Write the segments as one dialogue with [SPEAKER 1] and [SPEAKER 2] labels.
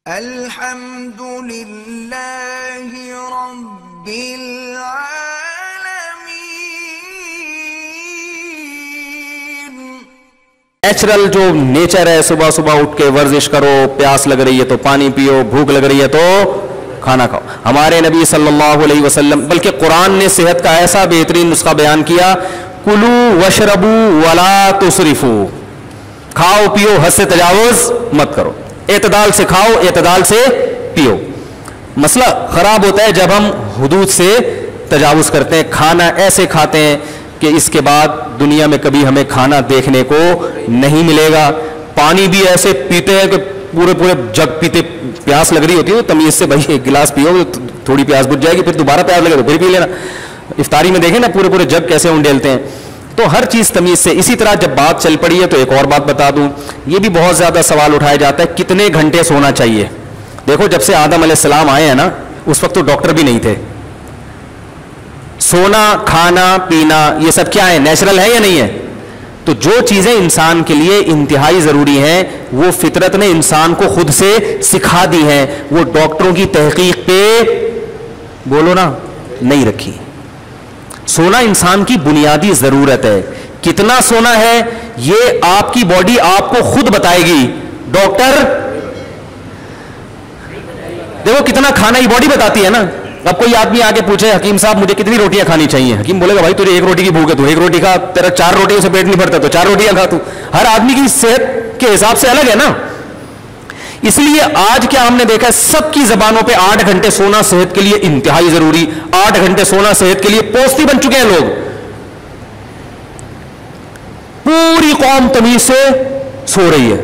[SPEAKER 1] الحمد للہ رب العالمین.
[SPEAKER 2] نیچرل جو نیچر ہے، صبح صبح اٹھ کے ورزش کرو، پیاس لگ رہی ہے تو پانی پیو، بھوک لگ رہی ہے تو کھانا کھاؤ. ہمارے نبی صلی اللہ علیہ وسلم بلکہ قرآن نے صحت کا ایسا بہترین نسخہ بیان کیا، کلو وشربو ولا تسرفو، کھاؤ پیو، حد سے تجاوز مت کرو، اعتدال سے کھاؤ، اعتدال سے پیو. مسئلہ خراب ہوتا ہے جب ہم حدود سے تجاوز کرتے ہیں، کھانا ایسے کھاتے ہیں کہ اس کے بعد دنیا میں کبھی ہمیں کھانا دیکھنے کو نہیں ملے گا. پانی بھی ایسے پیتے ہیں کہ پورے جگ پیتے، پیاس لگ رہی ہوتی ہے تمیز سے بھائی ایک گلاس پیو، تھوڑی پیاس بجھ جائے گی، پھر دوبارہ پیاس لگے تو پھر پی لینا. افطاری میں دیکھیں نا پورے جگ کیسے انڈیلتے ہیں. تو ہر چیز تمیز سے. اسی طرح جب بات چل پڑی ہے تو ایک اور بات بتا دوں، یہ بھی بہت زیادہ سوال اٹھایا جاتا ہے کتنے گھنٹے سونا چاہیے. دیکھو جب سے آدم علیہ السلام آئے ہیں نا، اس وقت تو ڈاکٹر بھی نہیں تھے. سونا، کھانا پینا یہ سب کیا ہے؟ نیچرل ہے یا نہیں ہے؟ تو جو چیزیں انسان کے لیے انتہائی ضروری ہیں وہ فطرت نے انسان کو خود سے سکھا دی ہیں، وہ ڈاکٹروں کی تحقیق پہ بولو نا نہیں رکھی. سونا انسان کی بنیادی ضرورت ہے. کتنا سونا ہے یہ آپ کی باڈی آپ کو خود بتائے گی. ڈاکٹر دیکھو کتنا کھانا یہ باڈی بتاتی ہے نا. اب کوئی آدمی آگے پوچھے حکیم صاحب مجھے کتنی روٹیاں کھانی چاہیے، حکیم بولے گا بھائی تجھے ایک روٹی کی بھوک ہے تو ایک روٹی کھا، تیرا 4 روٹیوں سے پیٹ نہیں بھرتا تو 4 روٹیاں کھا. تو ہر آدمی کی صحت کے حساب سے الگ ہے نا. اس لیے آج کیا ہم نے دیکھا ہے سب کی زبانوں پہ 8 گھنٹے سونا صحت کے لیے انتہائی ضروری، 8 گھنٹے سونا صحت کے لیے پوستی بن چکے ہیں لوگ. پوری قوم تمیز سے سو رہی ہے،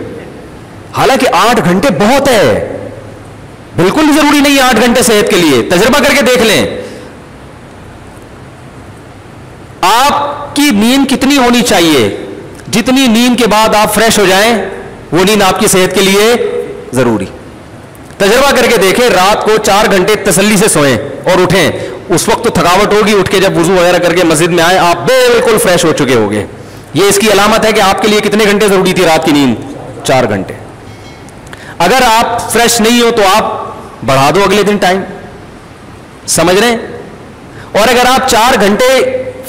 [SPEAKER 2] حالانکہ 8 گھنٹے بہت ہے، بالکل ضروری نہیں ہے 8 گھنٹے صحت کے لیے. تجربہ کر کے دیکھ لیں آپ کی نیند کتنی ہونی چاہیے. جتنی نیند کے بعد آپ فریش ہو جائیں وہ نیند آپ کی صحت کے لیے ضروری. تجربہ کر کے دیکھیں، رات کو 4 گھنٹے تسلی سے سوئیں اور اٹھیں، اس وقت تو تھکاوٹ ہوگی، اٹھ کے جب وضو وغیرہ کر کے مسجد میں آئیں آپ بالکل فریش ہو چکے ہوگے. یہ اس کی علامت ہے کہ آپ کے لیے کتنے گھنٹے ضروری تھی رات کی نیند؟ 4 گھنٹے. اگر آپ فریش نہیں ہو تو آپ بڑھا دو اگلے دن ٹائم، سمجھ رہے ہیں؟ اور اگر آپ 4 گھنٹے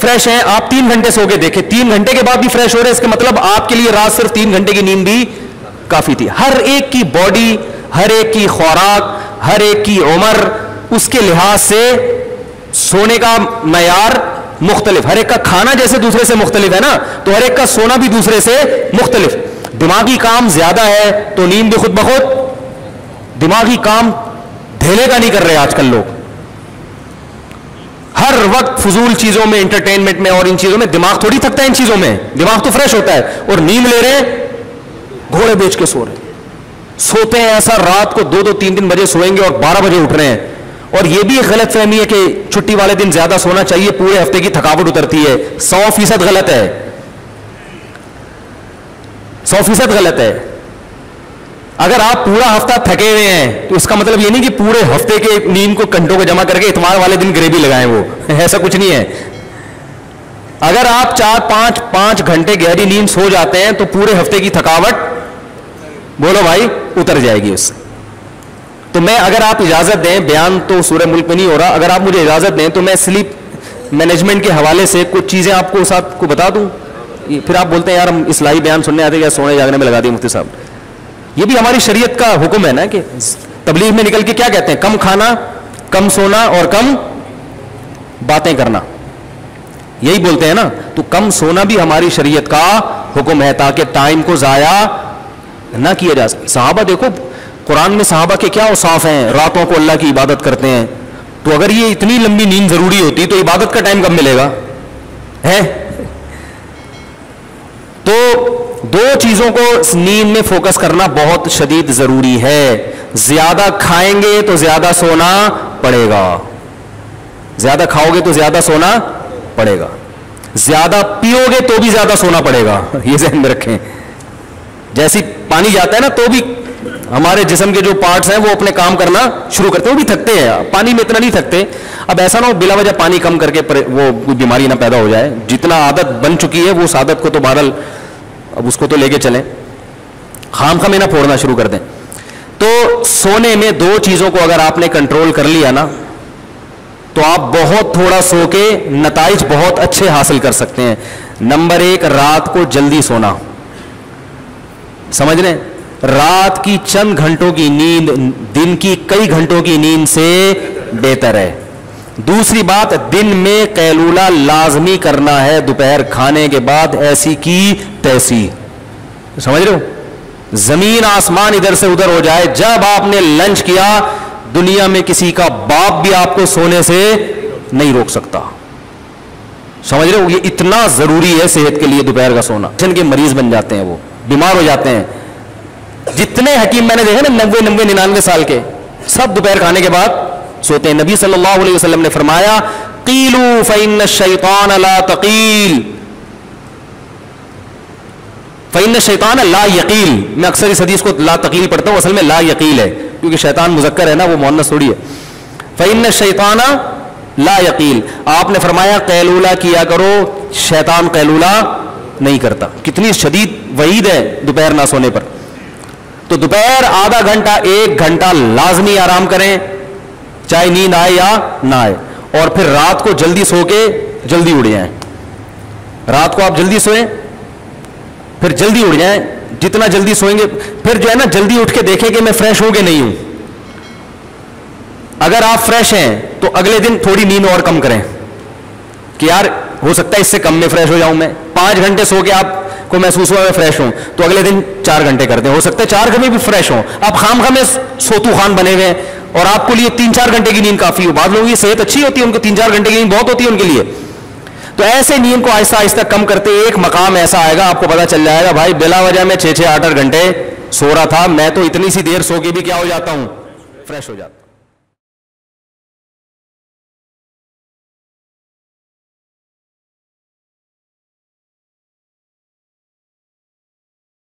[SPEAKER 2] فریش ہیں، آپ 3 گھنٹے سو کے دیکھیں، 3 گھنٹے کے بعد بھی فریش ہو رہے ہیں، اس کا مطلب آپ کے لیے رات صرف 3 گھنٹے کی نیند بھی کافی تھی. ہر ایک کی باڈی، ہر ایک کی خوراک، ہر ایک کی عمر، اس کے لحاظ سے سونے کا معیار مختلف. ہر ایک کا کھانا جیسے دوسرے سے مختلف ہے نا، تو ہر ایک کا سونا بھی دوسرے سے مختلف. دماغی کام زیادہ ہے تو نیند بھی خود بخود. دماغی کام دھیلے کا نہیں کر رہے آج کل لوگ، ہر وقت فضول چیزوں میں، انٹرٹینمنٹ میں اور ان چیزوں میں. دماغ تھوڑی تھکتا ہے ان چیزوں میں، دماغ تو فریش ہوتا ہے. اور نیند لے رہے ہیں، گھوڑے بیچ کے سو رہے ہیں. سوتے ہیں ایسا رات کو 2-3 بجے سوئیں گے اور 12 بجے اٹھ رہے ہیں. اور یہ بھی ایک غلط فہمی ہے کہ چھٹی والے دن زیادہ سونا چاہیے، پورے ہفتے کی تھکاوٹ اترتی ہے. 100% غلط ہے، 100% غلط ہے. اگر آپ پورا ہفتہ تھکے ہوئے ہیں تو اس کا مطلب یہ نہیں کہ پورے ہفتے کے نیند کو گھنٹوں کو جمع کر کے اتوار والے دن گریوی لگائیں، وہ ایسا کچھ نہیں ہے. اگر آپ 4-5 گھنٹے گہری نیند سو جاتے ہیں تو پورے ہفتے کی تھکاوٹ بولو بھائی اتر جائے گی اس سے. تو میں اگر آپ اجازت دیں، بیان تو سورہ ملک میں نہیں ہو رہا، اگر آپ مجھے اجازت دیں تو میں سلیپ مینجمنٹ کے حوالے سے کچھ چیزیں آپ کو ساتھ کو بتا دوں. پھر آپ بولتے ہیں یار ہم اصلاحی بیان سننے آتے ہیں یا سونے جاگنے میں لگا دیے مفتی صاحب. یہ بھی ہماری شریعت کا حکم ہے نا کہ تبلیغ میں نکل کے کیا کہتے ہیں؟ کم کھانا، کم سونا اور کم باتیں کرنا، یہی بولتے ہیں نا. تو کم سونا بھی ہماری شریعت کا حکم ہے تاکہ ٹائم کو ضائع نہ کیا جا سکے. صحابہ دیکھو قرآن میں صحابہ کے کیا اوصاف ہیں، راتوں کو اللہ کی عبادت کرتے ہیں. تو اگر یہ اتنی لمبی نیند ضروری ہوتی تو عبادت کا ٹائم کب ملے گا ہے؟ تو 2 چیزوں کو نیند میں فوکس کرنا بہت شدید ضروری ہے. زیادہ کھائیں گے تو زیادہ سونا پڑے گا، زیادہ کھاؤ گے تو زیادہ سونا پڑے گا، زیادہ پیو گے تو بھی زیادہ سونا پڑے گا. یہ ذہن میں رکھیں. جیسی پانی جاتا ہے نا تو بھی ہمارے جسم کے جو پارٹس ہیں وہ اپنے کام کرنا شروع کرتے ہیں، وہ بھی تھکتے ہیں. پانی میں اتنا نہیں تھکتے. اب ایسا نہ ہو بلا وجہ پانی کم کر کے وہ کوئی بیماری نہ پیدا ہو جائے. جتنا عادت بن چکی ہے وہ اس عادت کو تو بہرحال اب اس کو تو لے کے چلیں، خام خام نہ پھوڑنا شروع کر دیں. تو سونے میں دو چیزوں کو اگر آپ نے کنٹرول کر لیا نا تو آپ بہت تھوڑا سو کے نتائج بہت اچھے حاصل کر سکتے ہیں. نمبر ایک, رات کو جلدی سونا. سمجھ رہے ہیں؟ رات کی چند گھنٹوں کی نیند دن کی کئی گھنٹوں کی نیند سے بہتر ہے. دوسری بات, دن میں قیلولہ لازمی کرنا ہے دوپہر کھانے کے بعد, ایسی کی تیسی. سمجھ رہے ہو؟ زمین آسمان ادھر سے ادھر ہو جائے, جب آپ نے لنچ کیا دنیا میں کسی کا باپ بھی آپ کو سونے سے نہیں روک سکتا. سمجھ رہے ہو؟ یہ اتنا ضروری ہے صحت کے لیے دوپہر کا سونا. جن کے مریض بن جاتے ہیں, وہ بیمار ہو جاتے ہیں. جتنے حکیم میں نے دیکھے نا 90 99 سال کے, سب دوپہر کھانے کے بعد سوتے ہیں. نبی صلی اللہ علیہ وسلم نے فرمایا قیلوا فإن الشیطان لا تقیل فإن الشیطان لا یقیل. میں اکثر اس حدیث کو لا تقیل پڑھتا ہوں, اصل میں لا یقیل ہے کیونکہ شیطان مذکر ہے نا, وہ مؤنث تھوڑی ہے. فإن الشیطان لا یقیل. آپ نے فرمایا قیلولہ کیا کرو, شیطان قیلولہ نہیں کرتا. کتنی شدید وعید ہے دوپہر نہ سونے پر. تو دوپہر آدھا گھنٹہ 1 گھنٹہ لازمی آرام کریں, چاہے نیند آئے یا نہ آئے. اور پھر رات کو جلدی سو کے جلدی اڑ جائیں. رات کو آپ جلدی سوئیں پھر جلدی اڑ جائیں. جتنا جلدی سوئیں گے پھر جو ہے نا جلدی اٹھ کے دیکھیں کہ میں فریش ہوں کہ نہیں ہوں. اگر آپ فریش ہیں تو اگلے دن تھوڑی نیند اور کم کریں کہ یار ہو سکتا ہے اس سے کم میں فریش ہو جاؤں. میں 5 گھنٹے سو کے آپ کو محسوس ہوا میں فریش ہوں تو اگلے دن 4 گھنٹے کر دیں, ہو سکتا ہے 4 گھنٹے بھی فریش ہوں. آپ خام خام میں سوتو خان بنے ہوئے ہیں اور آپ کو لیے 3-4 گھنٹے کی نیند کافی ہو. بعض لوگوں کی صحت اچھی ہوتی ہے, ان کو 3-4 گھنٹے کی نیند بہت ہوتی ہے ان کے لیے. تو ایسے نیند کو آہستہ آہستہ کم کرتے ایک مقام ایسا آئے گا آپ کو پتا چل جائے گا بھائی بلا وجہ میں 6-8 گھنٹے سو رہا تھا, میں تو اتنی سی دیر سو کے بھی کیا ہو جاتا ہوں, فریش ہو جاتا ہوں.